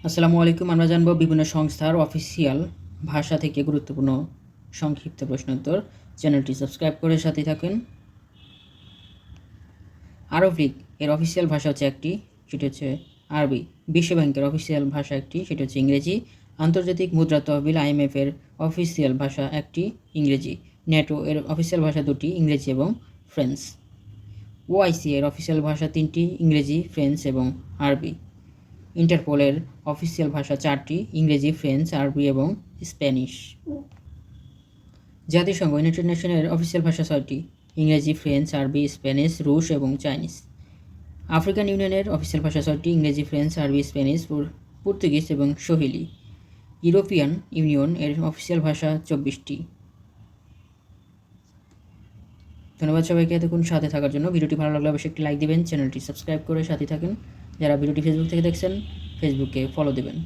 আসসালামু আলাইকুম। আমরা জানব বিভিন্ন সংস্থার অফিসিয়াল ভাষা থেকে গুরুত্বপূর্ণ সংক্ষিপ্ত প্রশ্নোত্তর। চ্যানেলটি সাবস্ক্রাইব করে সাথে থাকুন। আরব এর অফিসিয়াল ভাষা হচ্ছে একটি, সেটি হচ্ছে আরবি। বিশ্বব্যাংকের অফিসিয়াল ভাষা একটি, সেটি হচ্ছে ইংরেজি। আন্তর্জাতিক মুদ্রা তহবিল IMF এর অফিসিয়াল ভাষা একটি, ইংরেজি। ন্যাটো এর অফিসিয়াল ভাষা দুটি, ইংরেজি এবং ফ্রেঞ্চ। OIC এর অফিসিয়াল ভাষা তিনটি, ইংরেজি, ফ্রেঞ্চ এবং আরবি। ইন্টারপোলের অফিসিয়াল ভাষা চারটি, ইংরেজি, ফ্রেঞ্চ, আরবি এবং স্প্যানিশ। জাতিসংঘ ইউনাইটেড নেশনের অফিসিয়াল ভাষা ছয়টি, ইংরেজি, ফ্রেঞ্চ, আরবি, স্প্যানিশ, রুশ এবং চাইনিজ। আফ্রিকান ইউনিয়নের অফিসিয়াল ভাষা ছয়টি, ইংরেজি, ফ্রেঞ্চ, আরবি, স্প্যানিশ, পর্তুগিজ এবং সোহিলি। ইউরোপিয়ান ইউনিয়ন এর অফিসিয়াল ভাষা 24টি। ধন্যবাদ সবাইকে এতক্ষণ সাথে থাকার জন্য। ভিডিওটি ভালো লাগলে অবশ্যই একটি লাইক দিবেন, চ্যানেলটি সাবস্ক্রাইব করে সাথে থাকুন। যারা ভিডিওটি ফেসবুক থেকে দেখছেন, ফেসবুকে ফলো দেবেন।